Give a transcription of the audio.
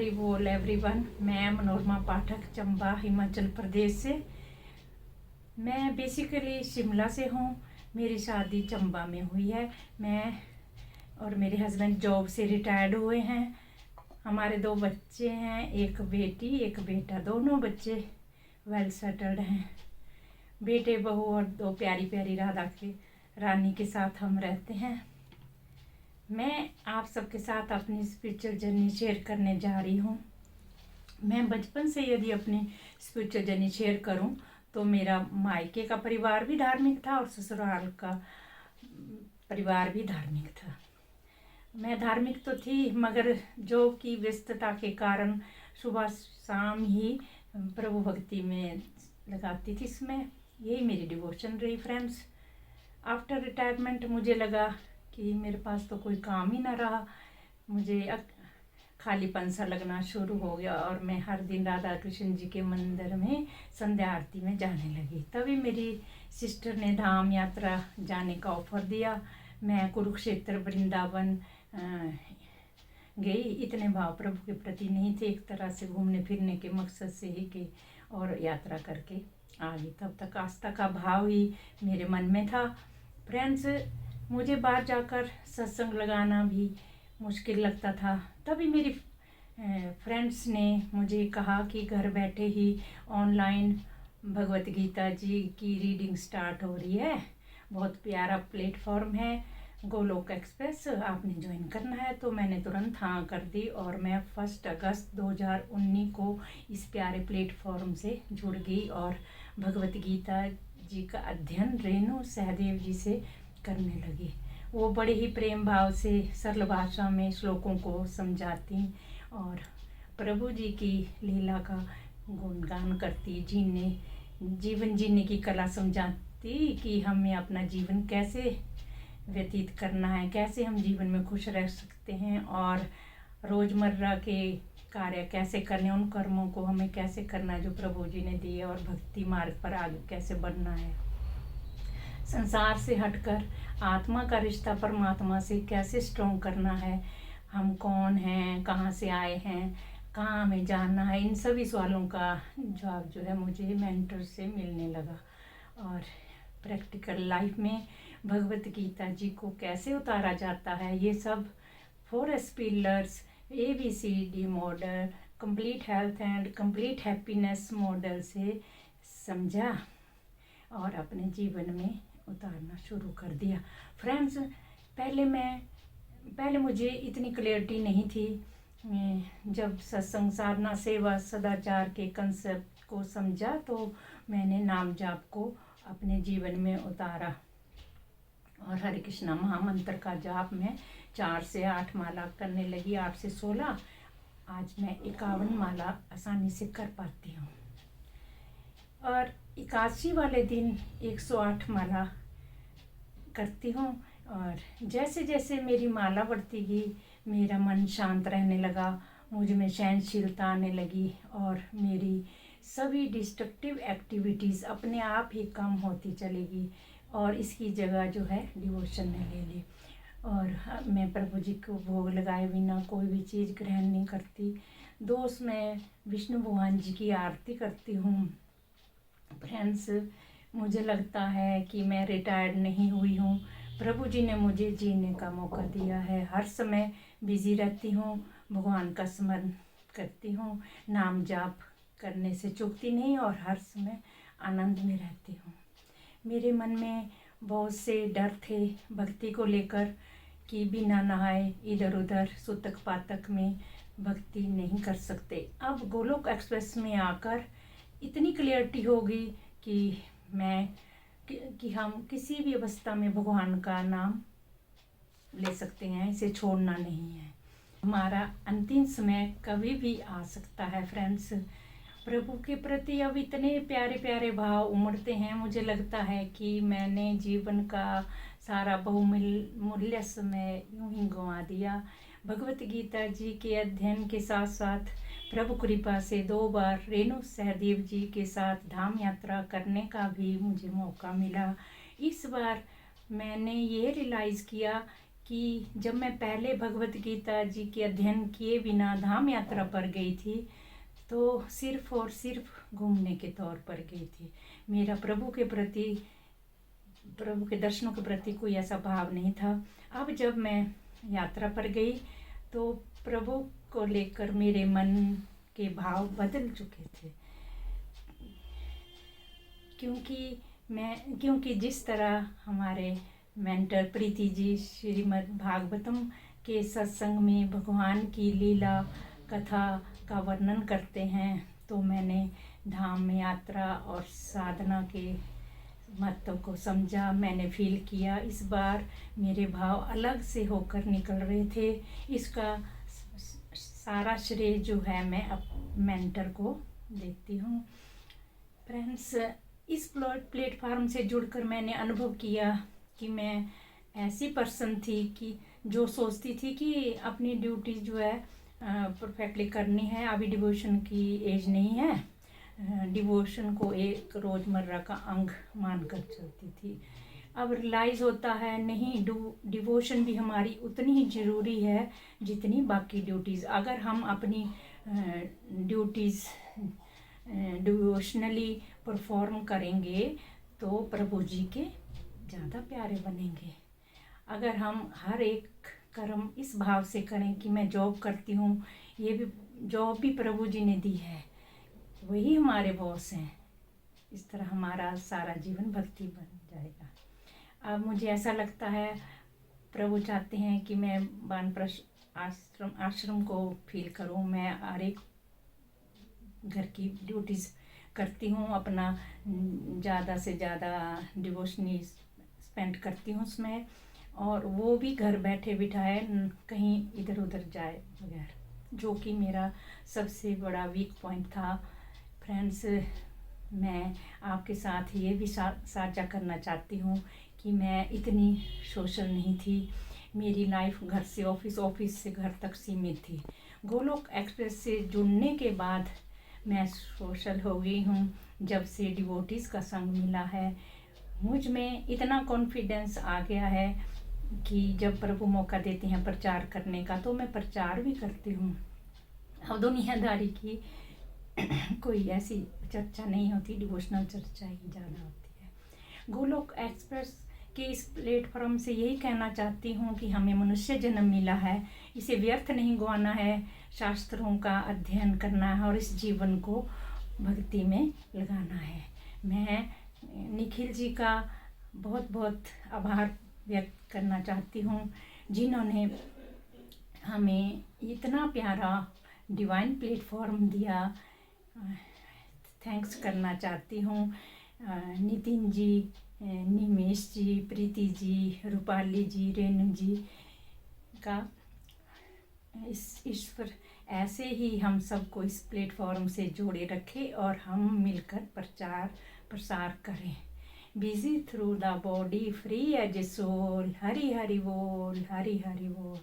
हरी बोल एवरीवन। मैं मनोरमा पाठक, चंबा, हिमाचल प्रदेश से। मैं बेसिकली शिमला से हूँ। मेरी शादी चंबा में हुई है। मैं और मेरे हस्बैंड जॉब से रिटायर्ड हुए हैं। हमारे 2 बच्चे हैं, एक बेटी एक बेटा। दोनों बच्चे वेल सेटल्ड हैं। बेटे बहू और 2 प्यारी प्यारी राधा के रानी के साथ हम रहते हैं। मैं आप सबके साथ अपनी स्पिरिचुअल जर्नी शेयर करने जा रही हूँ। मैं बचपन से यदि अपनी स्पिरिचुअल जर्नी शेयर करूँ तो मेरा मायके का परिवार भी धार्मिक था और ससुराल का परिवार भी धार्मिक था। मैं धार्मिक तो थी, मगर जॉब की व्यस्तता के कारण सुबह शाम ही प्रभु भक्ति में लगाती थी। इसमें यही मेरी डिवोशन रही फ्रेंड्स। आफ्टर रिटायरमेंट मुझे लगा कि मेरे पास तो कोई काम ही ना रहा। मुझे खालीपन सा लगना शुरू हो गया और मैं हर दिन राधा कृष्ण जी के मंदिर में संध्या आरती में जाने लगी। तभी मेरी सिस्टर ने धाम यात्रा जाने का ऑफर दिया। मैं कुरुक्षेत्र वृंदावन गई। इतने भाव प्रभु के प्रति नहीं थे, एक तरह से घूमने फिरने के मकसद से ही कि और यात्रा करके आ गई। तब तक आस्था का भाव ही मेरे मन में था। फ्रेंड्स, मुझे बाहर जाकर सत्संग लगाना भी मुश्किल लगता था। तभी मेरी फ्रेंड्स ने मुझे कहा कि घर बैठे ही ऑनलाइन भगवत गीता जी की रीडिंग स्टार्ट हो रही है। बहुत प्यारा प्लेटफॉर्म है गोलोक एक्सप्रेस, आपने ज्वाइन करना है। तो मैंने तुरंत हाँ कर दी और मैं 1 अगस्त 2019 को इस प्यारे प्लेटफॉर्म से जुड़ गई और भगवत गीता जी का अध्ययन रेणु सहदेव जी से करने लगी। वो बड़े ही प्रेम भाव से सरल भाषा में श्लोकों को समझाती और प्रभु जी की लीला का गुणगान करती, जीवन जीने की कला समझाती कि हमें अपना जीवन कैसे व्यतीत करना है, कैसे हम जीवन में खुश रह सकते हैं और रोज़मर्रा के कार्य कैसे करने, उन कर्मों को हमें कैसे करना है जो प्रभु जी ने दिए और भक्ति मार्ग पर आगे कैसे बढ़ना है। संसार से हटकर आत्मा का रिश्ता परमात्मा से कैसे स्ट्रॉन्ग करना है, हम कौन हैं, कहाँ से आए हैं, कहाँ हमें जाना है, इन सभी सवालों का जवाब जो है मुझे मेंटर से मिलने लगा। और प्रैक्टिकल लाइफ में भगवत गीता जी को कैसे उतारा जाता है, ये सब 4S pillars, ABCD model, complete health and complete happiness model से समझा और अपने जीवन में उतारना शुरू कर दिया। फ्रेंड्स, पहले मुझे इतनी क्लैरिटी नहीं थी। जब सत्संग, साधना, सेवा, सदाचार के कंसेप्ट को समझा तो मैंने नाम जाप को अपने जीवन में उतारा और हरे कृष्णा महामंत्र का जाप मैं 4 से 8 माला करने लगी। 8 से 16, आज मैं 51 माला आसानी से कर पाती हूँ और 81 वाले दिन 108 माला करती हूँ। और जैसे जैसे मेरी माला बढ़ती गई मेरा मन शांत रहने लगा, मुझ में सहनशीलता आने लगी और मेरी सभी डिस्ट्रक्टिव एक्टिविटीज़ अपने आप ही कम होती चलेगी और इसकी जगह जो है डिवोशन ने ले ली। और मैं प्रभु जी को भोग लगाए बिना कोई भी चीज़ ग्रहण नहीं करती। दोस्त मैं विष्णु भगवान जी की आरती करती हूँ। फ्रेंड्स, मुझे लगता है कि मैं रिटायर्ड नहीं हुई हूँ। प्रभु जी ने मुझे जीने का मौका दिया है। हर समय बिजी रहती हूँ, भगवान का स्मरण करती हूँ, नाम जाप करने से चूकती नहीं और हर समय आनंद में रहती हूँ। मेरे मन में बहुत से डर थे भक्ति को लेकर कि बिना नहाए इधर उधर सूतक पातक में भक्ति नहीं कर सकते। अब गोलोक एक्सप्रेस में आकर इतनी क्लियरिटी होगी कि हम किसी भी अवस्था में भगवान का नाम ले सकते हैं, इसे छोड़ना नहीं है। हमारा अंतिम समय कभी भी आ सकता है फ्रेंड्स। प्रभु के प्रति अब इतने प्यारे प्यारे भाव उमड़ते हैं, मुझे लगता है कि मैंने जीवन का सारा बहुमूल्य समय यूं ही गंवा दिया। भगवत गीता जी के अध्ययन के साथ साथ प्रभु कृपा से 2 बार रेणु सहदेव जी के साथ धाम यात्रा करने का भी मुझे मौका मिला। इस बार मैंने ये रियलाइज़ किया कि जब मैं पहले भगवत गीता जी के अध्ययन किए बिना धाम यात्रा पर गई थी तो सिर्फ और सिर्फ घूमने के तौर पर गई थी। मेरा प्रभु के दर्शनों के प्रति कोई ऐसा भाव नहीं था। अब जब मैं यात्रा पर गई तो प्रभु को लेकर मेरे मन के भाव बदल चुके थे, क्योंकि जिस तरह हमारे मेंटर प्रीति जी श्रीमद् भागवतम के सत्संग में भगवान की लीला कथा का वर्णन करते हैं, तो मैंने धाम में यात्रा और साधना के महत्व को समझा, मैंने फील किया। इस बार मेरे भाव अलग से होकर निकल रहे थे। इसका सारा श्रेय जो है मैं अब मेंटर को देती हूँ। फ्रेंड्स, इस प्लेटफार्म से जुड़कर मैंने अनुभव किया कि मैं ऐसी पर्सन थी कि जो सोचती थी कि अपनी ड्यूटी जो है परफेक्टली करनी है। अभी डिवोशन की एज नहीं है, डिवोशन को एक रोज़मर्रा का अंग मानकर चलती थी। अब रियलाइज़ होता है नहीं, डिवोशन भी हमारी उतनी ही ज़रूरी है जितनी बाकी ड्यूटीज़। अगर हम अपनी ड्यूटीज़ डिवोशनली परफॉर्म करेंगे तो प्रभु जी के ज़्यादा प्यारे बनेंगे। अगर हम हर एक कर्म इस भाव से करें कि मैं जॉब करती हूँ, ये भी जॉब भी प्रभु जी ने दी है, वही हमारे बॉस हैं, इस तरह हमारा सारा जीवन भक्ति बन जाएगा। अब मुझे ऐसा लगता है प्रभु चाहते हैं कि मैं वानप्रस्थ आश्रम को फील करूँ। मैं हर एक घर की ड्यूटीज़ करती हूँ, अपना ज़्यादा से ज़्यादा डिवोशनी स्पेंड करती हूँ उसमें, और वो भी घर बैठे बिठाए, कहीं इधर उधर जाए बगैर, जो कि मेरा सबसे बड़ा वीक पॉइंट था। फ्रेंड्स, मैं आपके साथ ये भी साझा करना चाहती हूँ कि मैं इतनी सोशल नहीं थी। मेरी लाइफ घर से ऑफिस, ऑफिस से घर तक सीमित थी। गोलोक एक्सप्रेस से जुड़ने के बाद मैं सोशल हो गई हूँ। जब से डिवोटीज़ का संग मिला है, मुझ में इतना कॉन्फिडेंस आ गया है कि जब प्रभु मौका देते हैं प्रचार करने का तो मैं प्रचार भी करती हूँ। अब दुनियादारी की कोई ऐसी चर्चा नहीं होती, डिवोशनल चर्चा ही ज़्यादा होती है। गोलोक एक्सप्रेस के इस प्लेटफॉर्म से यही कहना चाहती हूँ कि हमें मनुष्य जन्म मिला है, इसे व्यर्थ नहीं गंवाना है, शास्त्रों का अध्ययन करना है और इस जीवन को भक्ति में लगाना है। मैं निखिल जी का बहुत बहुत आभार व्यक्त करना चाहती हूँ, जिन्होंने हमें इतना प्यारा डिवाइन प्लेटफॉर्म दिया। थैंक्स करना चाहती हूँ नितिन जी, निमेश जी, प्रीति जी, रूपाली जी, रेणु जी का। इस ईश्वर ऐसे ही हम सबको इस प्लेटफॉर्म से जोड़े रखे और हम मिलकर प्रचार प्रसार करें। Busy through the body, free as a soul. Hari Hari बोल, हरि हरि बोल।